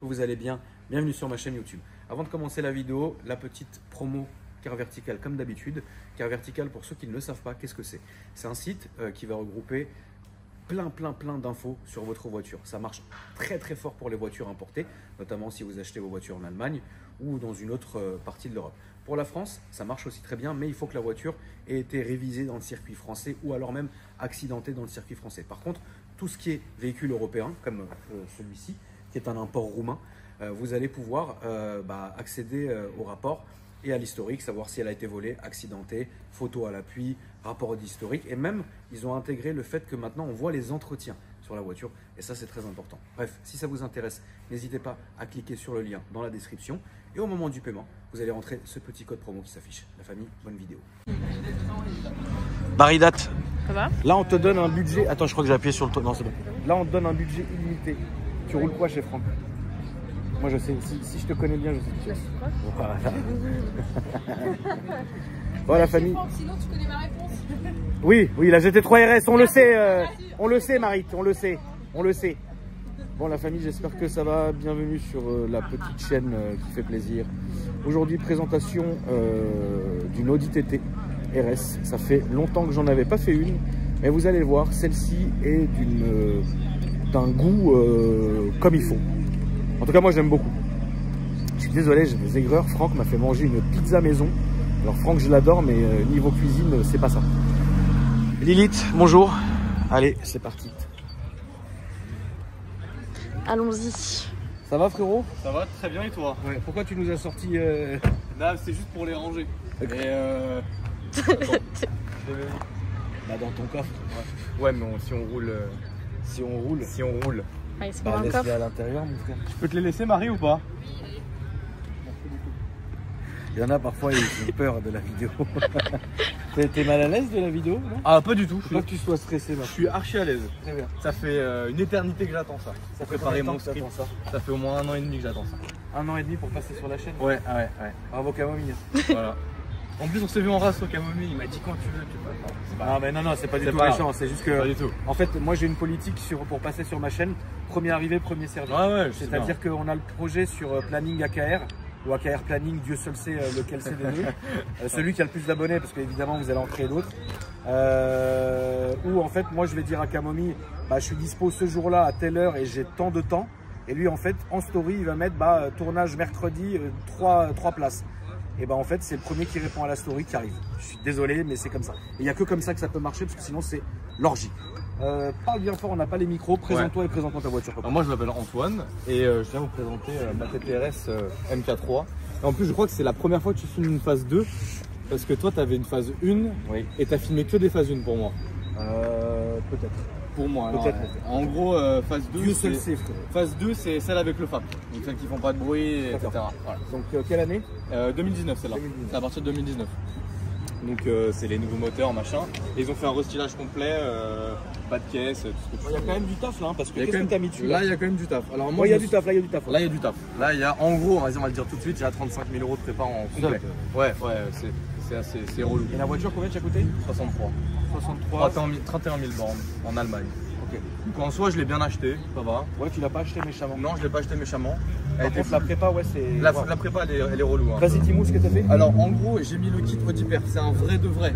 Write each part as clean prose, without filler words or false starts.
Vous allez bien, bienvenue sur ma chaîne YouTube. Avant de commencer la vidéo, la petite promo Car Vertical comme d'habitude. Car Vertical, pour ceux qui ne le savent pas, qu'est-ce que c'est? C'est un site qui va regrouper plein d'infos sur votre voiture. Ça marche très fort pour les voitures importées, notamment si vous achetez vos voitures en Allemagne ou dans une autre partie de l'Europe. Pour la France, ça marche aussi très bien, mais il faut que la voiture ait été révisée dans le circuit français ou alors même accidentée dans le circuit français. Par contre, tout ce qui est véhicule européen, comme celui-ci, qui est un import roumain, vous allez pouvoir accéder au rapport et à l'historique, savoir si elle a été volée, accidentée, photo à l'appui, rapport d'historique. Et même, ils ont intégré le fait que maintenant, on voit les entretiens sur la voiture. Et ça, c'est très important. Bref, si ça vous intéresse, n'hésitez pas à cliquer sur le lien dans la description. Et au moment du paiement, vous allez rentrer ce petit code promo qui s'affiche. La famille, bonne vidéo. Baridat, ça va? Là, on te donne un budget. Attends, je crois que j'ai appuyé sur le ton. Non, c'est bon. Là, on te donne un budget illimité. Tu roules quoi chez Franck? Moi je sais, si je te connais bien, je sais qui tu es. Voilà. Voilà la famille. Sinon tu connais ma réponse. Oui, la GT3 RS, on le sait Marit, on le sait. Bon la famille, j'espère que ça va. Bienvenue sur la petite chaîne qui fait plaisir. Aujourd'hui présentation d'une Audi TT RS. Ça fait longtemps que j'en avais pas fait une, mais vous allez le voir, celle-ci est d'un goût comme il faut. En tout cas, moi, j'aime beaucoup. Je suis désolé, j'ai des aigreurs. Franck m'a fait manger une pizza maison. Alors, Franck, je l'adore, mais niveau cuisine, c'est pas ça. Lilith, bonjour. Allez, c'est parti. Allons-y. Ça va, frérot? Ça va très bien, et toi? Ouais. Pourquoi tu nous as sorti Là, c'est juste pour les ranger. Et dans ton coffre. Ouais, mais si on roule. Si on roule. Allez, c'est Bah, un laisse-les coffre. à l'intérieur, mon frère. Je peux te les laisser, Marie, ou pas? Il y en a parfois, ils ont peur de la vidéo. T'es mal à l'aise de la vidéo, non? Ah, pas du tout. Faut pas que tu sois stressé, Je suis archi à l'aise. Très bien. Ça fait une éternité que j'attends ça. Ça fait préparer combien de mon temps que script. t'attends ça? Ça fait au moins 1 an et demi que j'attends ça. 1 an et demi pour passer sur la chaîne? Ouais. Bravo Camomille. Voilà. En plus, on s'est vu en race au Camomille. Il m'a dit quand tu veux. Non, c'est pas du C'est tout pas méchant. C'est juste que, Pas du tout. en fait, moi j'ai une politique pour passer sur ma chaîne. Premier arrivé, premier servi. Ouais, C'est-à-dire qu'on a le projet sur Planning AKR ou AKR Planning, Dieu seul sait lequel c'est des deux. Celui qui a le plus d'abonnés, parce qu'évidemment vous allez en créer d'autres. Où en fait, moi je vais dire à Camomille, je suis dispo ce jour-là à telle heure et j'ai tant de temps. Et lui, en fait, en story, il va mettre tournage mercredi, 3 places. Et en fait, c'est le premier qui répond à la story qui arrive. Je suis désolé, mais c'est comme ça. Il n'y a que comme ça que ça peut marcher, parce que sinon, c'est l'orgie. Parle bien fort, on n'a pas les micros. Présente-toi et présente-moi ta voiture. Alors moi, je m'appelle Antoine et je viens vous présenter ma TTRS MK3. Et en plus, je crois que c'est la première fois que tu filmes une phase 2. Parce que toi, tu avais une phase 1 et tu as filmé que des phases 1 pour moi. Peut-être. Pour moi, alors, Peut-être. en gros, phase 2, Dieu seul sait, frère. phase 2, c'est celle avec le FAP. Donc celles qui font pas de bruit, etc. Voilà. Donc, quelle année? 2019, celle-là. 2019. C'est à partir de 2019. Donc c'est les nouveaux moteurs, machin. Et ils ont fait un restylage complet, pas de caisse, tout ce que tu Il y a veux. quand même du taf là, parce que Il y a qu'est-ce quand que t'as mis dessus Là, il y a quand même du taf. Alors moi, il y a du taf, là, il y a du taf. Là, il y a du taf. Là, il y a, en gros, vas-y, on va le dire tout de suite, il y a 35 000 € de prépa en complet. Ouais, c'est relou. Et la voiture, combien tu as coûté? 63. 63. 31 000 bornes en Allemagne. Ok. Donc en soi, je l'ai bien acheté, ça va. Ouais, tu l'as pas acheté méchamment. Non, je l'ai pas acheté méchamment. Par contre, la prépa, ouais, c'est. La prépa, elle est relou. Hein. Vas-y, dis-moi ce que t'as fait. Alors en gros, j'ai mis le kit Audi Perf. C'est un vrai de vrai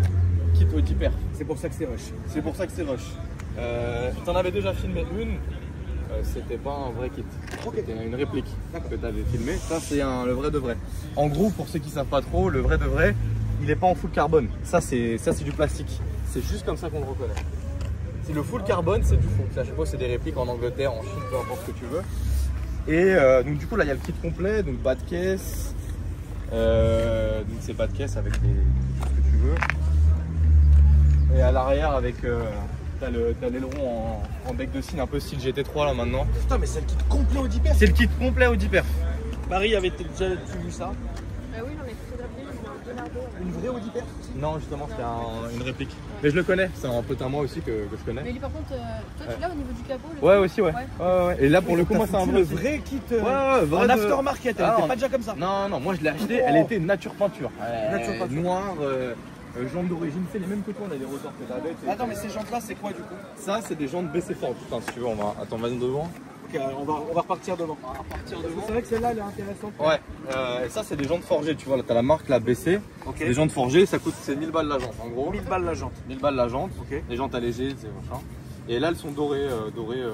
kit Audi Perf. C'est pour ça que c'est rush. C'est pour ça que c'est rush. T'en avais déjà filmé une. C'était pas un vrai kit. C'était une réplique que t'avais filmé. Ça, c'est le vrai de vrai. En gros, pour ceux qui savent pas trop, le vrai de vrai, il est pas en full carbone. Ça, c'est du plastique. C'est juste comme ça qu'on le reconnaît. C'est le full carbone, c'est du fond. À chaque fois, c'est des répliques en Angleterre, en Chine, peu importe ce que tu veux. Et donc du coup, là, il y a le kit complet, donc bas de caisse. Donc c'est bas de caisse avec tout ce que tu veux. Et à l'arrière, avec t'as l'aileron en bec de cygne, un peu style GT3 là maintenant. Putain, mais c'est le kit complet Audi Perf. C'est le kit complet Audi Perf. Paris avait déjà vu ça. Oui, non, mais photographier, je vais un Donardo. Une vraie Audi Perf. Non, justement, c'était une réplique. Mais je le connais, c'est un pote à moi aussi que je connais. Mais lui, par contre, toi, tu l'as au niveau du capot? Ouais, aussi, ouais. Et là, pour le coup, moi, c'est un le vrai. vrai kit. Vrai en de- aftermarket, elle Ah, était non. pas déjà comme ça. Non, moi je l'ai acheté, elle était nature peinture. Nature peinture. Noire, jambes d'origine, c'est les mêmes que toi, on a des ressors que t'avais. Attends, mais ces jantes là, c'est quoi du coup? Ça, c'est des jantes BC Ford. Putain, si tu veux, attends, vas-y devant. Ok, on va repartir devant. C'est vrai que celle-là, elle est intéressante. Ouais, et ça c'est des jantes forgées, tu vois, là t'as la marque, la BC. Ok. Des jantes forgées, ça coûte, c'est 1000 balles la jante en gros. 1000 balles la jante. 1000 balles la jante, Ok. des jantes allégées, c'est machin. Et là elles sont dorées,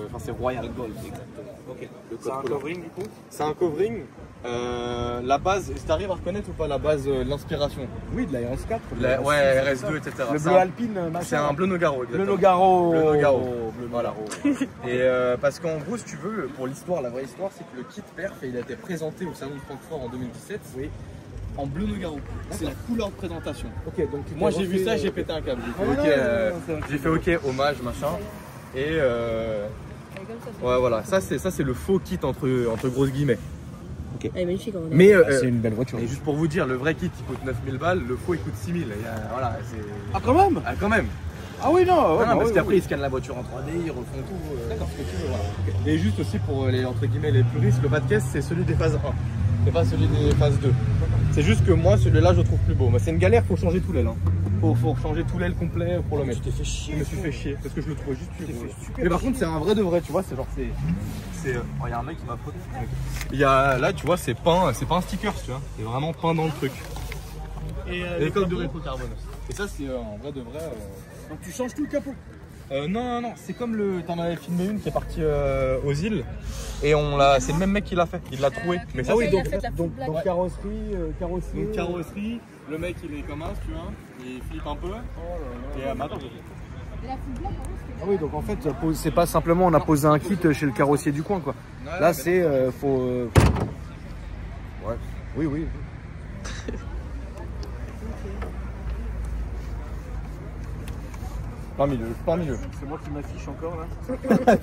enfin c'est Royal Gold exactement. Ok. Le C'est un code couleur. covering du coup. C'est un covering. La base, est-ce que t'arrives à reconnaître ou pas la base de l'inspiration? Oui, de la RS4. Ouais, RS2, etc. Le C'est bleu un- alpine, machin. C'est un bleu Nogaro, Bleu exactement. Nogaro. Bleu Nogaro. Bleu Voilà. Nogaro. Et parce qu'en gros, si tu veux, pour l'histoire, la vraie histoire, c'est que le kit perf, il a été présenté au salon de Francfort en 2017. Oui. En bleu Nogaro. C'est la couleur de présentation. Ok, donc tu Moi t'es j'ai vu refait, ça, j'ai pété un câble. J'ai Ah, fait, ok, non, c'est vrai que j'ai fait ok, hommage, machin. Et ouais, voilà, ça c'est le faux kit entre grosses guillemets. Elle est magnifique en vrai. Mais c'est une belle voiture. et juste pour vous dire, le vrai kit il coûte 9000 balles, le faux il coûte 6000. Voilà, c'est. Ah, quand même. Ah, quand même. Ah oui, non. Non, Ouais, parce oui, qu'après oui. ils scannent la voiture en 3D, ils refont tout. D'accord, ce que tu veux, voilà. Et juste aussi pour les entre guillemets les puristes, le bas de caisse c'est celui des phases 1. C'est pas celui des phases 2. C'est juste que moi celui-là je le trouve plus beau. Mais c'est une galère, faut changer tout l'aile. Hein. Faut changer tout l'aile complet pour le mettre. Tu t'es fait chier. Je me suis fait chier parce que je le trouvais juste plus beau. super Mais par contre c'est un vrai de vrai, tu vois, c'est genre oh, y a un mec qui m'a frotté. Il y a là tu vois c'est pas un sticker, tu vois. C'est vraiment peint dans le truc. Et Les coques de rétrocarbone. Et ça c'est un vrai de vrai. donc tu changes tout le capot. Non, c'est comme t'en avais filmé une qui est partie aux îles et c'est le même mec qui l'a fait, il l'a troué. Mais ça, Ah oui, oui, donc, il a fait la full black. Donc carrosserie, carrossier. donc carrosserie, le mec il est comme un, tu vois, il flippe un peu. Et attends, Et la full black, en vrai, Ah oui, donc en fait, c'est pas simplement on a posé un kit chez le carrossier du coin, quoi. Là, c'est faut. Ouais. Oui, oui. pas milieu. C'est moi qui m'affiche encore là.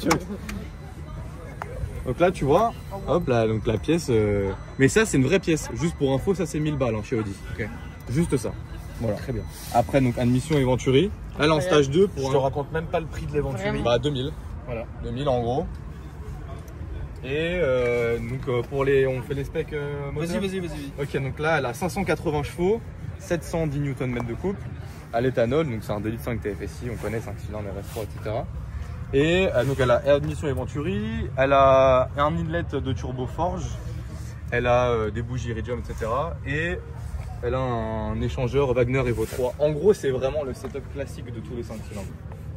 Donc là tu vois, hop là, donc la pièce. Mais ça c'est une vraie pièce. Juste pour info, ça c'est 1000 balles hein, chez Audi. Ok. Juste ça. Voilà. Très bien. Après donc admission et Venturi. Elle est en stage 2 Je pour te raconte même pas le prix de l'éventualité. bah 2000. Voilà. 2000 en gros. Et donc pour on fait les specs moteurs. Vas-y. Ok, donc là elle a 580 chevaux, 710 Nm de couple, à l'éthanol, donc c'est un 2,5 TFSI, on connaît 5 cylindres RS3, etc. Et donc elle a admission et Venturi, elle a un inlet de turbo forge, elle a des bougies Iridium, etc. Et elle a un échangeur Wagner Evo 3. En gros, c'est vraiment le setup classique de tous les 5 cylindres.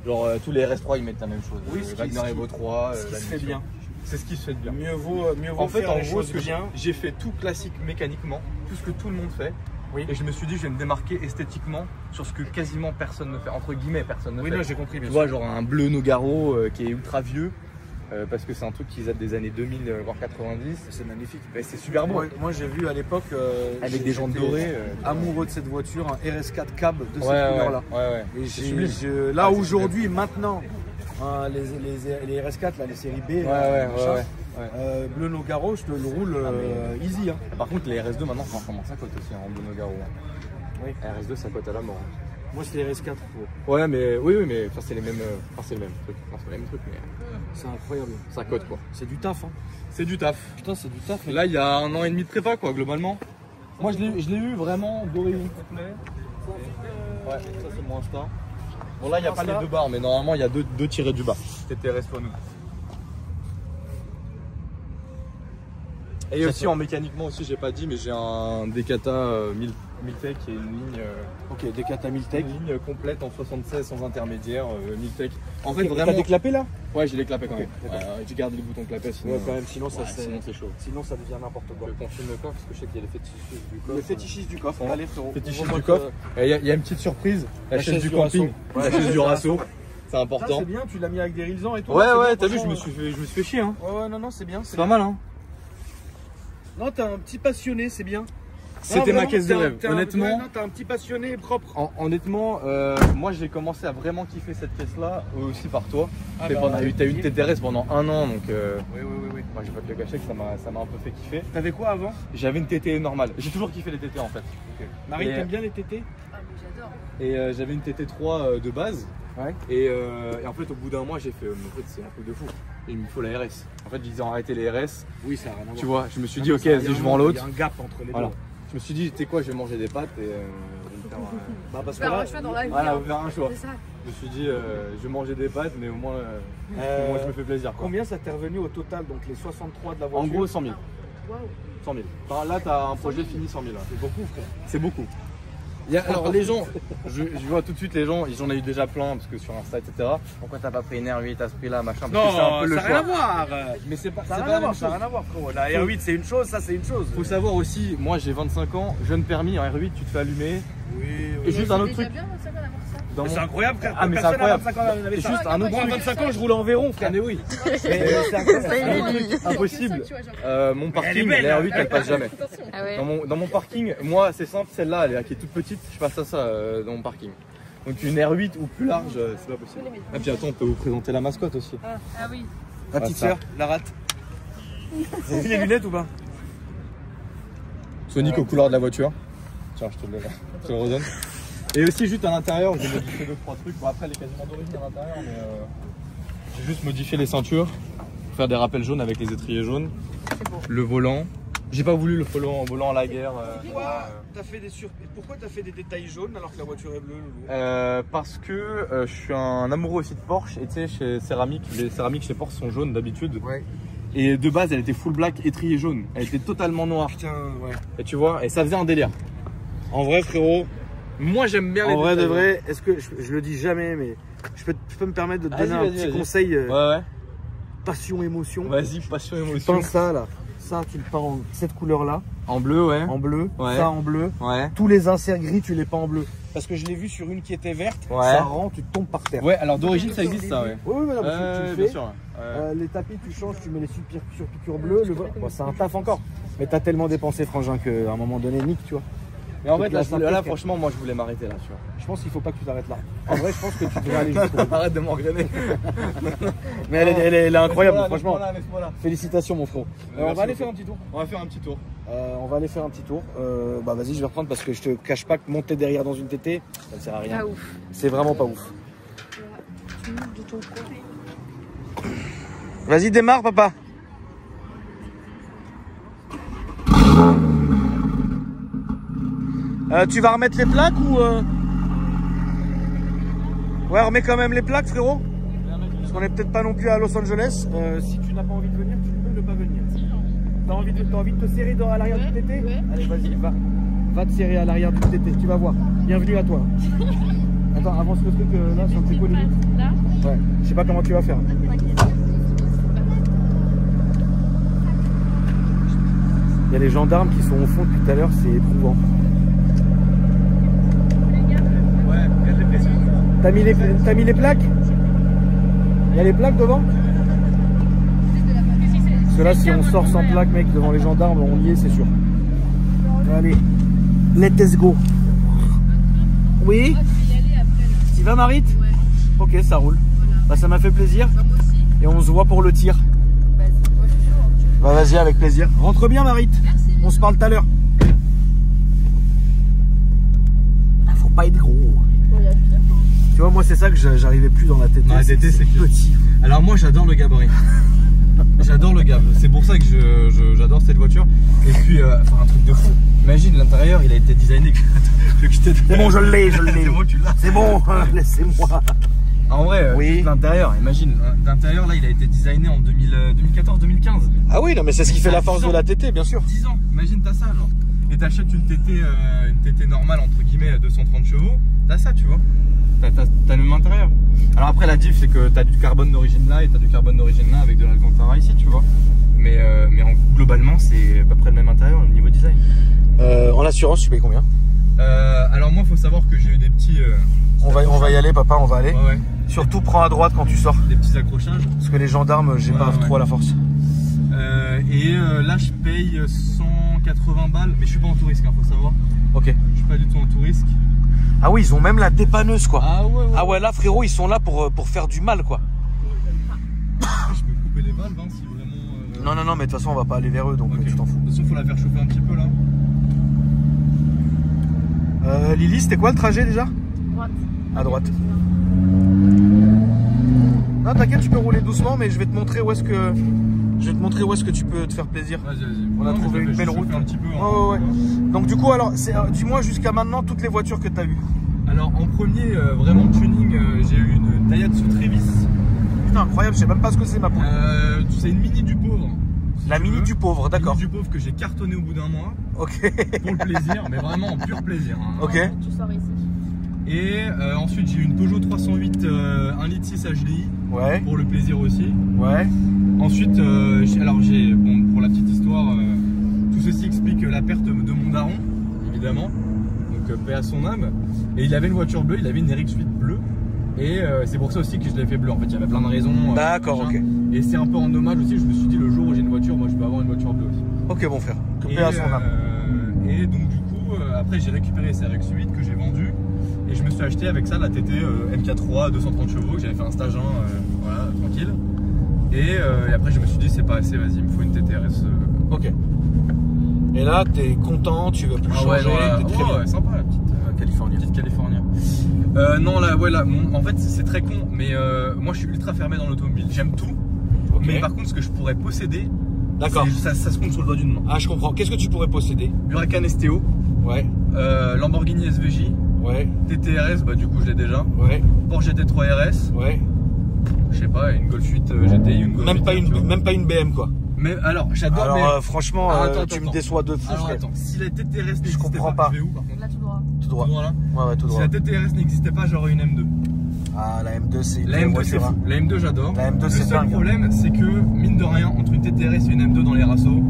Genre tous les RS3 ils mettent la même chose. Oui, Wagner Evo 3, Ce qui se fait l'admission. bien. C'est ce qui se fait de bien. Mieux vaut En fait, faire en les gros, choses ce que bien. j'ai fait tout classique mécaniquement, tout ce que tout le monde fait. Oui. Et je me suis dit, je vais me démarquer esthétiquement sur ce que quasiment personne ne fait. Entre guillemets, personne ne Oui, fait. non, j'ai compris. Tu Bien vois, sûr. genre un bleu Nogaro qui est ultra vieux. Parce que c'est un truc qui date des années 2000, voire 90. C'est magnifique. Mais c'est super beau. Moi, j'ai vu à l'époque. Avec des jantes j'étais dorées. Amoureux de cette voiture, un RS4 cab de cette Ouais, couleur-là. ouais. Et C'est sublime. là Ouais, c'est aujourd'hui, maintenant, hein, les RS4, là, les séries B, machin, bleu Nogaro, je te le roule easy. Hein. Par contre, les RS2 maintenant, franchement, ça cote aussi en bleu Nogaro. Oui. RS2, ça cote à la mort. Moi, c'était RS4. Ouais, mais oui, mais enfin, c'est les mêmes. Enfin, c'est le même truc. Enfin, c'est le même truc, mais C'est incroyable. ça cote quoi. C'est du taf. Hein. C'est du taf. Putain, c'est du taf. Et là, il y a 1 an et demi de prépa, quoi, globalement. Moi, je l'ai eu vraiment doré complet. Ouais, ça, c'est mon Insta. Bon, là, il n'y a pas les 2 barres, mais normalement, il y a 2 tirés du bas. C'était RS nous. Et aussi, en mécaniquement aussi, j'ai pas dit, mais j'ai un Decata 1000Tech qui est une ligne. Ok, des 4000 Tech. Une ligne complète en 76 sans intermédiaire, 1000Tech. En fait, T'as vraiment. déclappé là? Ouais, j'ai les clapets quand même. d'accord. J'ai gardé les boutons clapets, sinon. Ouais, quand même, sinon ça sinon c'est chaud. Sinon ça devient n'importe quoi. Je confine le coffre parce que je sais qu'il y a les fétichistes du coffre. Le fétichiste du coffre, Ouais. allez frérot. Fétichistes On du remonte, coffre. Il y a une petite surprise, la chaise du camping, rasso. la chaise du rasso. C'est Ça important. c'est bien, tu l'as mis avec des raisons et tout. Ouais, c'est ouais, bien, t'as vu, je franchement, me suis fait chier. Hein. Ouais, non, c'est bien. C'est pas mal, hein. Non, t'es un petit passionné, c'est bien. C'était ma vraiment, caisse de t'es un- rêve. t'es un- Honnêtement, ouais, non, t'es un petit passionné propre. honnêtement, moi j'ai commencé à vraiment kiffer cette pièce-là, aussi par toi. Ah T'as bah, eu une TTRS pendant 1 an, donc Oui. moi je vais pas te le cacher que ça m'a un peu fait kiffer. T'avais quoi avant? J'avais une TT normale. J'ai toujours kiffé les TT en fait. Marie, Et- t'aimes bien les TT? Ah, mais j'adore. Et j'avais une TT3 de base. Ouais. Et en fait, au bout d'un mois, j'ai fait, en fait, c'est un truc de fou. Il me faut la RS. En fait, ils ont arrêté les RS. Oui, ça a rien à voir. Tu vois, je me suis Non, dit, mais ok, ça a vas-y, rien je à vends voir, l'autre. Il y a un gap entre les Voilà. deux. Je me suis dit, tu sais quoi, je vais manger des pâtes et Bah, parce que Faire là, un choix dans la vie. voilà, hein. vous faire un choix. C'est ça. me suis dit, je vais manger des pâtes, mais au moins, je me fais plaisir. Quoi. Combien ça t'est revenu au total, donc les 63 de la En voiture? gros, 100 000. Waouh. 100 000. Enfin, là, tu as un projet fini 100 000. C'est beaucoup, frère. C'est beaucoup. Alors les gens, je vois tout de suite les gens, j'en ai eu déjà plein parce que sur Insta etc. Pourquoi t'as pas pris une R8 à ce prix là machin? Parce que c'est un peu le ça n'a rien à choix. voir. Mais c'est pas, Ça c'est n'a pas rien à la même voir, ça n'a chose. rien à voir, frérot. La R8 c'est une chose, ça c'est une chose. Faut savoir aussi, moi j'ai 25 ans, jeune permis, en R8 tu te fais allumer. Oui, Et juste un autre C'est truc. déjà bien, ça, d'avoir ça. Dans mon- C'est incroyable, frère. Ah, mais c'est Personne à incroyable. 25 ans n'avait Et ça. juste un autre Moi, à truc. 25 ans, je roulais en Véron, frère. Ah mais oui. Mais c'est incroyable. Impossible. Tu vois, genre. Mon Elle est parking, belle, la R8 elle passe jamais. Attention. Ah ouais. Dans mon parking, moi c'est simple, celle-là elle est- qui est toute petite, je passe à ça dans mon parking. Donc une R8 ou plus large, c'est pas possible. Et puis attends, on peut vous présenter la mascotte aussi. Ah oui. La petite ça. sœur, la rate. Vous avez vu les lunettes ou pas? Sonic aux couleurs de la voiture. Tiens, je te le donne. Je te le redonne. Et aussi juste à l'intérieur, j'ai modifié 2-3 trucs. Bon après elle est quasiment d'origine à l'intérieur, mais j'ai juste modifié les ceintures pour faire des rappels jaunes avec les étriers jaunes. Le volant. J'ai pas voulu le volant à la guerre. Pourquoi t'as fait des détails jaunes alors que la voiture est bleue, Loulou? Parce que je suis un amoureux aussi de Porsche et tu sais chez Céramique, les céramiques chez Porsche sont jaunes d'habitude. Ouais. Et de base elle était full black étrier jaune, elle était totalement noire. Putain, ouais. Et tu vois, et ça faisait un délire. En vrai, frérot, Moi j'aime bien les en vrai de détails. vrai, est-ce que je le dis jamais, mais je peux me permettre de te donner un Vas-y, petit vas-y. conseil Ouais. passion émotion. Vas-y, passion Tu émotion. peins ça là, ça tu le peins en cette couleur là, En bleu, ouais. en bleu, Ouais. ça en bleu. Ouais. Tous les inserts gris tu les peins en bleu. Parce que je l'ai vu sur une qui était verte, Ouais. ça rend, tu tombes par terre. Ouais, alors d'origine ça existe ça, ouais. Oui, oui, mais non, mais tu le bien fais. sûr. Ouais. Les tapis tu changes, tu mets les surpiqûres bleues, bon, c'est un taf encore. Mais t'as tellement dépensé frangin qu'à un moment donné, nique tu vois. Mais en fait, la simple, frère. franchement, moi je voulais m'arrêter là, tu vois. Je pense qu'il faut pas que tu t'arrêtes là. En vrai, je pense que tu devrais aller jusqu'au bout. Arrête de m'engrainer. Mais elle est incroyable, Voilà, franchement. laisse-moi là, laisse-moi là. Félicitations mon frérot. On Merci va aller beaucoup. faire un petit tour. On va faire un petit tour. On va aller faire un petit tour. Bah vas-y, je vais reprendre parce que je te cache pas que monter derrière dans une TT, ça ne sert à rien. Pas ouf. C'est vraiment pas ouf. Tu montes de ton côté. Vas-y, démarre papa. Tu vas remettre les plaques ou Ouais, remets quand même les plaques frérot. Parce qu'on est peut-être pas non plus à Los Angeles. Si tu n'as pas envie de venir, tu peux ne pas venir. T'as envie de te serrer à l'arrière du TT? Ouais. Allez, vas-y, va te serrer à l'arrière du TT, tu vas voir. Bienvenue à toi. Attends, avance le truc là sur le tricot limite. Là. Ouais, je sais pas comment tu vas faire. Il y a les gendarmes qui sont au fond depuis tout à l'heure, c'est éprouvant. Ouais, regarde les pressions. T'as mis les plaques? Il y a les plaques devant? Parce que là, si on sort sans plaques, mec, devant les gendarmes, on y est, c'est sûr. Allez, let's go. Oui? Ah, tu peux y aller après. Là. Tu vas, Marit? Ouais. Ok, ça roule. Voilà. Bah, ça m'a fait plaisir. Bah, moi aussi. Et on se voit pour le tir. Vas-y. Moi, je suis chaud. Hein. Bah, vas-y, avec plaisir. Rentre bien, Marit. Merci. On se parle tout à l'heure. Ah, faut pas être gros. Bon, il y a plus de temps. Tu vois, moi, c'est ça que j'arrivais plus dans la TT. Dans la TT, c'est que- petit. Alors moi j'adore le gabarit. J'adore le gab. C'est pour ça que j'adore cette voiture. Et puis, enfin un truc de fou. Imagine l'intérieur, il a été designé. C'est bon, je l'ai, je l'ai. C'est bon, tu l'as. C'est bon, laissez-moi. En vrai, Oui. juste l'intérieur, imagine, l'intérieur là il a été designé en 2014-2015. Ah oui, non, mais c'est ce qui fait la force de la TT, bien sûr. 10 ans, imagine t'as ça genre. Et t'achètes une TT normale entre guillemets à 230 chevaux, t'as ça tu vois. T'as le même intérieur. Alors après la diff c'est que t'as du carbone d'origine là et t'as du carbone d'origine là avec de l'Alcantara ici tu vois. Mais globalement c'est à peu près le même intérieur au niveau design. En assurance, tu payes combien? Alors moi faut savoir que j'ai eu des petits... On va y aller, papa, on va aller. Ouais. Surtout, prends à droite quand tu sors. Des petits accrochages. Parce que les gendarmes, j'ai pas trop à la force. Là je paye 180 balles, mais je suis pas en tout risque, hein, faut savoir. Ok. Je suis pas du tout en tout risque. Ah oui, ils ont même la dépanneuse, quoi. Ah ouais, Ah ouais, là, frérot, ils sont là pour faire du mal, quoi. Je peux couper les valves hein, si vraiment. Non, mais de toute façon, on va pas aller vers eux, donc Ok. tu t'en fous. De toute façon, faut la faire chauffer un petit peu là. Lily, c'était quoi le trajet déjà? Droite. À droite. Non, t'inquiète, tu peux rouler doucement, mais je vais te montrer où est-ce que tu peux te faire plaisir. Vas-y. On a trouvé une belle route. Un petit peu, Ouais. Donc du coup, alors, dis-moi jusqu'à maintenant toutes les voitures que tu as vues. Alors en premier, vraiment tuning, j'ai eu une Daihatsu Trevis. Putain, incroyable, je sais même pas ce que c'est ma poule. C'est une Mini du pauvre. La Mini du pauvre, d'accord. Mini du pauvre que j'ai cartonné au bout d'un mois. Ok. Pour le plaisir, mais vraiment en pur plaisir. Hein. Ok. Tu sors ici. Et ensuite j'ai eu une Peugeot 308 1.6 HDI. Ouais. Pour le plaisir aussi. Ouais. Ensuite, alors j'ai, bon, pour la petite histoire, tout ceci explique la perte de mon daron, évidemment. Donc paix à son âme. Et il avait une voiture bleue, il avait une RX8 bleue. Et c'est pour ça aussi que je l'ai fait bleu. En fait, il y avait plein de raisons. D'accord, ok. Et c'est un peu en hommage aussi. Je me suis dit, le jour où j'ai une voiture, moi je peux avoir une voiture bleue aussi. Ok, mon frère. Que paix à son âme. Et donc, du coup, après, j'ai récupéré cette RX8 que j'ai vendue. Et je me suis acheté avec ça la TT MK3 230 chevaux. Que j'avais fait un stage 1, voilà, tranquille. Et après, je me suis dit, c'est pas assez, vas-y, il me faut une TTRS. Ok. Et là, t'es content, tu veux plus changer, t'es très bien. Ouais, sympa la petite Californie. Petite Californie. Non, là, ouais, là, en fait, c'est très con, mais moi, je suis ultra fermé dans l'automobile. J'aime tout. Ok. Mais par contre, ce que je pourrais posséder, d'accord. Ça se compte sur le doigt d'une main. Ah, je comprends. Qu'est-ce que tu pourrais posséder? Huracan STO. Ouais. Lamborghini SVJ. Ouais. TTRS, bah du coup, je l'ai déjà. Ouais. Porsche GT3 RS. Ouais. Je sais pas, une Golf 8 GTI, une Golf Même 8, pas une BM, quoi. Mais alors, j'adore. Alors, franchement, attends, tu me attends. déçois de fou, Alors, frère. attends, si la TTRS n'existait Je comprends pas. Je vais où par contre? Là, tout droit. Tout droit. Tout droit là. Ouais, tout droit. Si la TTRS n'existait pas, j'aurais une M2. Ah, la M2, c'est La M2, c'est fou. La M2, j'adore. La M2, Le c'est seul dingue. problème, c'est que, mine de rien, entre une TTRS et une M2 dans les rassos,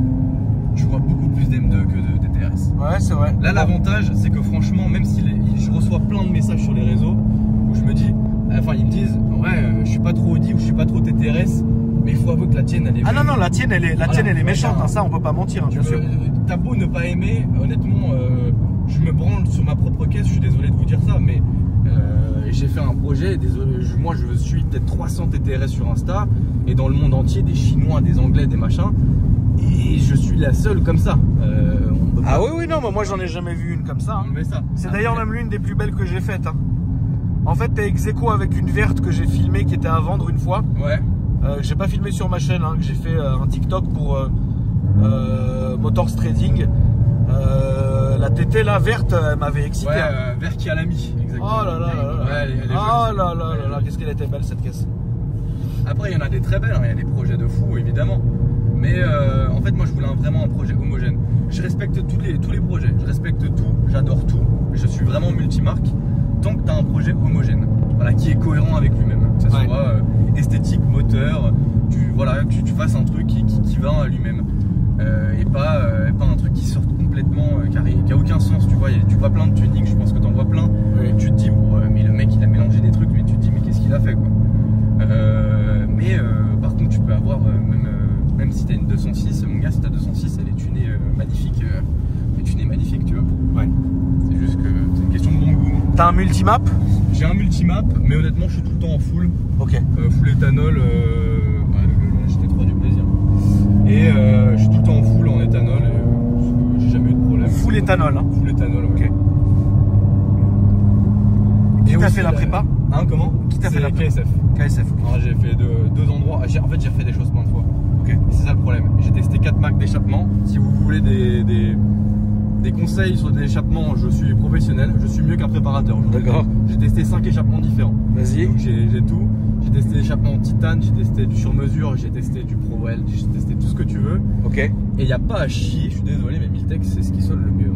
je vois beaucoup plus d'M2 que de TTRS. Ouais, c'est vrai. Là, l'avantage, c'est que franchement, même si je reçois plein de messages sur les réseaux où je me dis, enfin, ils me disent, ouais, je suis pas trop Audi ou je suis pas trop TTRS, mais il faut avouer que la tienne, elle est. Ah non, non, la tienne, elle est méchante, voilà. hein, ça, on peut pas mentir, hein, bien sûr. T'as beau ne pas aimer, honnêtement, je me branle sur ma propre caisse, je suis désolé de vous dire ça, mais j'ai fait un projet, désolé, moi je suis peut-être 300 TTRS sur Insta, et dans le monde entier, des Chinois, des Anglais, des machins, et je suis la seule comme ça. Ah oui, oui, non, mais moi j'en ai jamais vu une comme ça. Hein. C'est d'ailleurs même l'une des plus belles que j'ai faites. Hein. En fait, t'es ex-aequo avec une verte que j'ai filmée qui était à vendre une fois. Ouais. J'ai pas filmé sur ma chaîne, hein, que j'ai fait un TikTok pour Motors Trading. La TT là verte, elle m'avait excité. Ouais, hein. vert qui a l'ami, exactement. Oh là là là là. Ouais, elle est oh jolie. là là là là, qu'est-ce qu'elle était belle cette caisse. Après, il y en a des très belles, hein, il y a des projets de fou évidemment. Mais en fait, moi je voulais vraiment un projet homogène. Je respecte tous les projets, je respecte tout, j'adore tout. Je suis vraiment multimarque tant que tu as un projet homogène, voilà, qui est cohérent avec lui-même. Que ce soit esthétique, moteur, voilà, que tu fasses un truc qui va à lui-même. Et pas un truc qui sorte complètement, qui a aucun sens, tu vois. Tu vois plein de tuning, je pense que tu en vois plein. Oui. Tu te dis, mais le mec il a mélangé des trucs, mais tu te dis, mais qu'est-ce qu'il a fait quoi. Par contre, tu peux avoir, même si tu as une 206, mon gars, si tu as 206, elle est tunée magnifique. Elle est tunée magnifique, tu vois. Ouais. C'est juste que c'est une question de bon goût. T'as un multimap? J'ai un multimap, mais honnêtement, je suis tout le temps en full. Ok. Full éthanol, le GT3 du plaisir. Et je suis tout le temps en full en éthanol et j'ai jamais eu de problème. Full éthanol, hein. Full éthanol, ok. Qui t'a fait la prépa? Hein, comment? Qui t'a fait la prépa? KSF. KSF. Alors, j'ai fait deux endroits. En fait, j'ai refait des choses plein de fois. Ok. C'est ça le problème. J'ai testé 4 marques d'échappement. Si vous voulez des conseils sur des échappements, je suis professionnel. Je suis mieux qu'un préparateur. D'accord. J'ai testé 5 échappements différents. Vas-y. Donc j'ai tout. J'ai testé l'échappement en titane, j'ai testé du sur-mesure, j'ai testé du ProWeld, j'ai testé tout ce que tu veux. Ok. Et il n'y a pas à chier, je suis désolé, mais Miltech c'est ce qui sonne le mieux.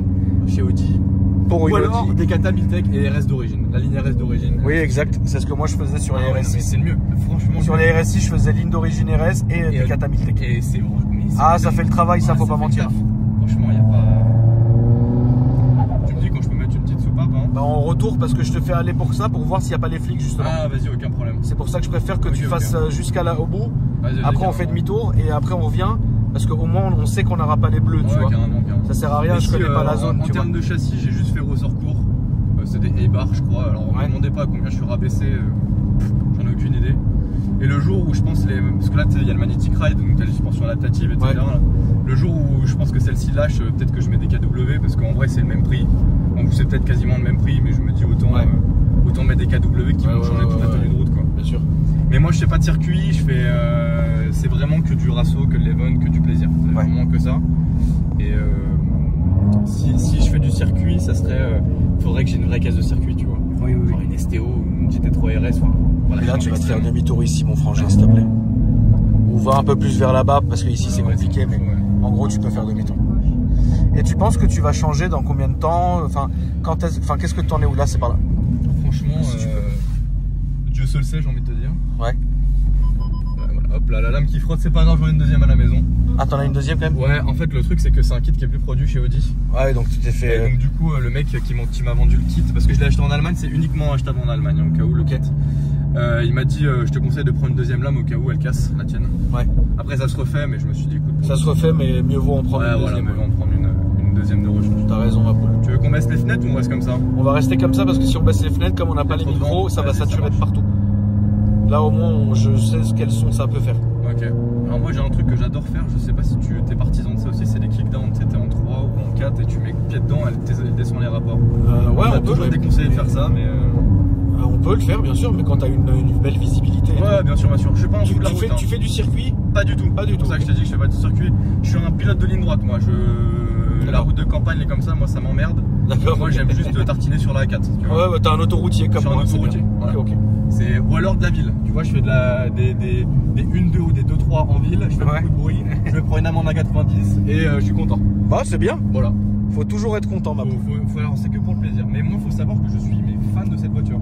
Chez Audi. Pour Ou une alors Audi. des Kata Miltech et RS d'origine. La ligne RS d'origine. Oui, exact. C'est ce que moi je faisais sur les RSI. C'est le mieux. Franchement. Sur les RSI, je faisais ligne d'origine RS et des Kata Miltech. Et c'est bon. Ah, ça fait le travail, ça faut pas mentir. Franchement, il n'y a pas. Tu me dis quand je peux mettre une petite soupape, hein? Bah, en retour, parce que je te fais aller pour ça, pour voir s'il n'y a pas les flics justement. Ah, vas-y, aucun problème. C'est pour ça que je préfère que tu fasses jusqu'à là au bout. Après, on fait demi-tour et après, on revient. Parce qu'au moins, on sait qu'on n'aura pas les bleus, tu vois. Carrément. Ça sert à rien, je connais pas la zone. En termes de châssis, j'ai juste fait ressort court. C'est des A-bars, je crois. Alors, on ne me demandait pas à combien je suis rabaissé. J'en ai aucune idée. Et le jour où je pense parce que là il y a le Magnetic Ride, donc tu as les suspensions adaptatives, etc. Ouais. Le jour où je pense que celle-ci lâche, peut-être que je mets des KW parce qu'en vrai c'est le même prix. En plus c'est peut-être quasiment le même prix, mais je me dis autant mettre des KW qui vont changer toute la tenue de route quoi. Bien sûr. Mais moi je fais pas de circuit, je fais c'est vraiment que du rasso, que de l'event, que du plaisir. C'est vraiment que ça. Et si je fais du circuit, ça serait faudrait que j'ai une vraie caisse de circuit, tu vois. Oui, oui, genre une STO, une GT3 RS. Voilà, Et là, tu vas te faire demi-tour ici, mon frangin, s'il te plaît. Ou va un peu plus vers là-bas, parce que ici c'est compliqué, mais en gros, tu peux faire demi-tour. Et tu penses que tu vas changer dans combien de temps? Enfin, qu'est-ce que tu en es où là? C'est par là. Franchement, Dieu seul sait, j'ai envie de te dire. Ouais. Voilà, hop là, la lame qui frotte, c'est pas grave, j'en ai une deuxième à la maison. Ah, t'en as une deuxième quand même? Ouais, en fait, le truc, c'est que c'est un kit qui est plus produit chez Audi. Ouais, donc tu t'es Et fait. donc, du coup, le mec qui m'a vendu le kit, parce que je l'ai acheté en Allemagne, c'est uniquement achetable en Allemagne, au cas où le kit. Il m'a dit, je te conseille de prendre une deuxième lame au cas où elle casse, la tienne. Ouais. Après, ça se refait, mais je me suis dit, écoute. Ça se refait, mais mieux vaut en prendre une deuxième. Mieux vaut en prendre une deuxième de rechange. T'as raison, ma poule. Tu veux qu'on baisse les fenêtres ou on reste comme ça? On va rester comme ça parce que si on baisse les fenêtres, comme on n'a pas les micros, ça va saturer de partout. Là, au moins, je sais quel son ça peut faire. Ok. Alors, moi, j'ai un truc que j'adore faire. Je sais pas si tu es partisan de ça aussi, c'est les kickdowns. Tu es en 3 ou en 4 et tu mets le pied dedans, elle descend les rapports. Ouais, on peut. Je déconseillé de faire ça, mais. On peut le faire, bien sûr, mais quand tu as une belle visibilité. Ouais, bien sûr, bien sûr. Je suis pas en dessous de la route. Tu fais du circuit? Pas du tout. Pas du tout. C'est pour ça que je t'ai dit que je fais pas du circuit. Je suis un pilote de ligne droite, moi. La route de campagne, elle est comme ça, moi, ça m'emmerde. D'accord. Moi, j'aime juste tartiner sur la A4. Tu vois. Ouais, t'as un autoroutier comme moi. Je suis un autoroutier. Voilà. Ok. Ou alors de la ville. Tu vois, je fais des 1-2 ou des 2-3 en ville. Je fais beaucoup de bruit. Je me prends une amende à 90 et je suis content. Bah, c'est bien. Voilà. Faut toujours être content, ma poule. Alors, c'est que pour le plaisir. Mais moi, il faut savoir que je suis fan de cette voiture.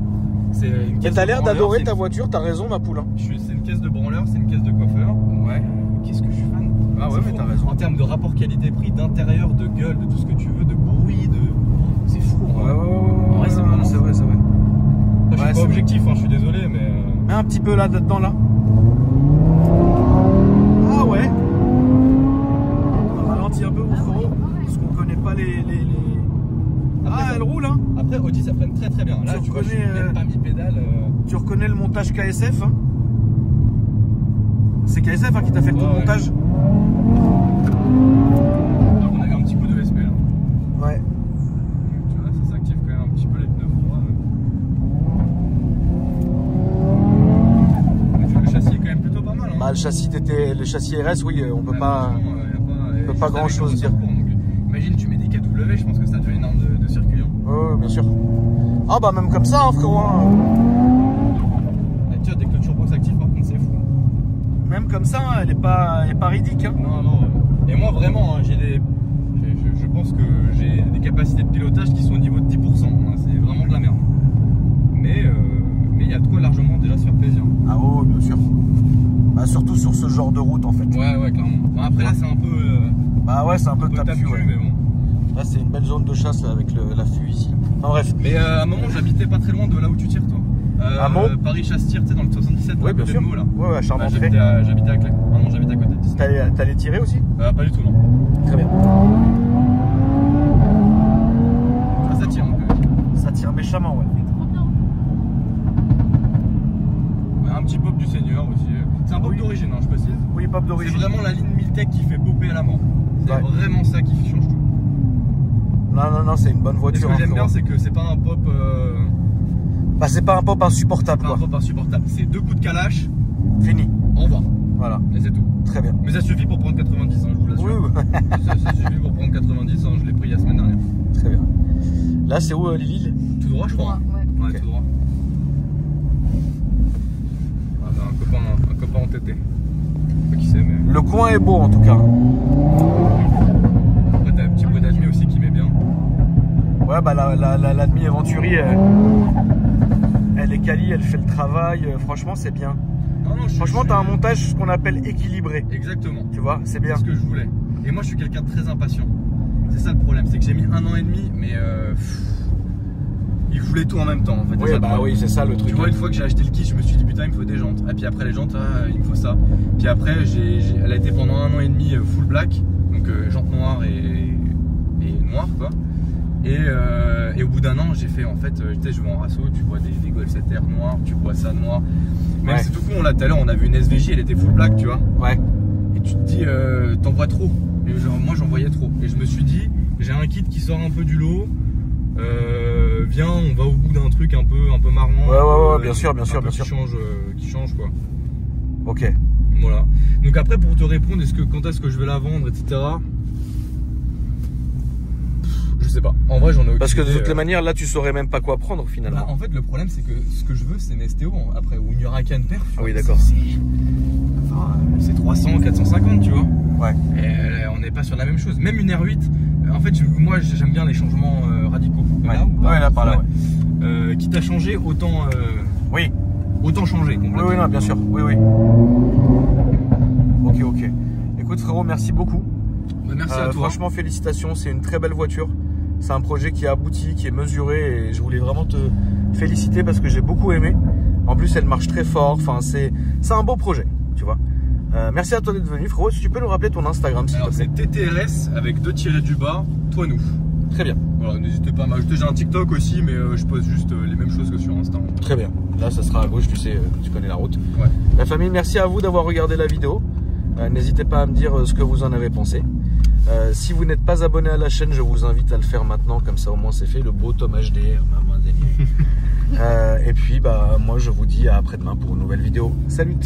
Et t'as l'air d'adorer ta voiture, t'as raison, ma poule. C'est une caisse de branleur, c'est une caisse de coiffeur. Ouais. Qu'est-ce que je suis fan? Ah ouais, mais t'as raison. En termes de rapport qualité-prix, d'intérieur, de gueule, de tout ce que tu veux, de bruit, de. C'est fou. Ouais, c'est vrai, c'est vrai. Là, je suis pas objectif, hein, je suis désolé, mais. Mets un petit peu là, dedans, là. Ah ouais. On ralentit un peu, mon frérot, parce qu'on connaît pas les. Après, elle roule, hein. Après, Audi, ça freine très bien. Là, tu vois, je suis même pas mis pédale. Tu reconnais le montage KSF, hein? C'est KSF qui t'a fait tout le montage? Alors, on a eu un petit coup de SP là. Ouais. Tu vois, ça s'active quand même un petit peu les pneus froids. Mais tu vois, le châssis est quand même plutôt pas mal. Hein. Bah, le châssis RS, oui, on peut pas. On peut pas grand chose dire. Imagine, tu mets des KW, je pense que ça devient énorme de circuit. Hein. Ouais, bien sûr. Ah, bah, même comme ça, hein, frérot. Hein. Tu vois, dès que le turbo s'active, par contre, c'est fou. Même comme ça, hein, elle est pas ridique. Hein. Non. Et moi, vraiment, hein, je pense que j'ai des capacités de pilotage qui sont au niveau de 10%. Hein, c'est vraiment de la merde. Mais il y a de quoi largement déjà se faire plaisir. Ah, oui, bien sûr. Bah, surtout sur ce genre de route, en fait. Ouais, clairement. Bon, après, là, c'est un peu. Bah, ouais, c'est un peu tape-cul, ouais. Mais bon. Là, c'est une belle zone de chasse là, avec l'affût ici. Enfin, bref. Mais à un moment, j'habitais pas très loin de là où tu tires, toi. Paris-Chasse-Tire, tu sais, dans le 77, ouais, bien sûr. là. Ouais, à Charmantray. J'habitais à Clé. Maintenant, j'habite à côté d'ici. T'allais tirer aussi? Pas du tout, non. Très bien. Ça tire, donc. Ça tire méchamment, ouais. Un petit pop du Seigneur aussi. C'est un pop d'origine, hein, je précise. Oui, pop d'origine. C'est vraiment la ligne Miltech qui fait popper à la mort. C'est vraiment ça qui change tout. Non, c'est une bonne voiture. Et ce que j'aime bien, c'est que c'est pas un pop. Bah, c'est pas un pop insupportable, quoi. C'est pas un pop insupportable. C'est 2 coups de calache. Fini. En bas. Voilà. Et c'est tout. Très bien. Mais ça suffit pour prendre 90, hein, je vous l'assure. Oui. ça suffit pour prendre 90, hein, je l'ai pris la semaine dernière. Très bien. Là, c'est où Lille? Tout droit, je crois. Ouais, okay. Tout droit. Ah bah, un copain entêté. Pas qui c'est, mais. Le coin est beau en tout cas. Après, t'as un petit bruit d'admi aussi qui met bien. Ouais, bah l'admi Venturi, elle est quali, elle fait le travail. Franchement, c'est bien. Franchement, t'as un montage ce qu'on appelle équilibré. Exactement. Tu vois, c'est bien. C'est ce que je voulais. Et moi, je suis quelqu'un de très impatient. C'est ça le problème, c'est que j'ai mis 1 an et demi, mais il voulait tout en même temps. En fait. Oui, bah oui, c'est ça le truc. Tu vois, une fois que j'ai acheté le kit, je me suis dit putain, il me faut des jantes. Et puis après les jantes, il me faut ça. Puis après, elle a été pendant 1 an et demi full black, donc jantes noires et noires quoi. Et au bout d'1 an, j'ai fait en fait, tu sais, je vais en rasso, tu vois des Golf 7R noirs, tu vois ça noir. Même c'est tout con, là tout à l'heure, on a vu une SVJ, elle était full black, tu vois. Ouais. Et tu te dis, t'en vois trop. Et genre, moi, j'en voyais trop. Et je me suis dit, j'ai un kit qui sort un peu du lot. Viens, on va au bout d'un truc un peu marrant. Ouais, bien sûr. Qui change quoi. Ok. Voilà. Donc après, pour te répondre, quand est-ce que je vais la vendre, etc. Je sais pas. En vrai, j'en ai aucune Parce que de idée, toutes les manières, là, tu saurais même pas quoi prendre finalement. Bah, en fait, le problème, c'est que ce que je veux, c'est une STO après, ou une Huracan perf. Oui, d'accord. C'est 300, 450, tu vois. Ouais. Et on n'est pas sur la même chose. Même une R8, en fait, moi, j'aime bien les changements radicaux. Ouais. Là, ou pas Ouais, là, par là, quitte à changer, autant. Oui. Autant changer complètement. Oui, non, bien sûr. Oui, oui. Ok. Écoute, frérot, merci beaucoup. Bah, merci à toi. Franchement, félicitations. C'est une très belle voiture. C'est un projet qui est abouti, qui est mesuré. Et je voulais vraiment te féliciter parce que j'ai beaucoup aimé. En plus, elle marche très fort. Enfin, c'est un beau projet, tu vois. Merci à toi d'être venu, frérot. Si tu peux nous rappeler ton Instagram, s'il te Alors, plaît. c'est TTRS avec 2 tirés du bas, toi nous. Très bien. Voilà, n'hésitez pas à m'ajouter. J'ai un TikTok aussi, mais je poste juste les mêmes choses que sur Insta. Très bien. Là, ça sera à gauche, tu sais, tu connais la route. Ouais. La famille, merci à vous d'avoir regardé la vidéo. N'hésitez pas à me dire ce que vous en avez pensé. Si vous n'êtes pas abonné à la chaîne, je vous invite à le faire maintenant, comme ça au moins c'est fait. Le beau Tom HDR, maman délire. Et puis, bah, moi, je vous dis à après-demain pour une nouvelle vidéo. Salut!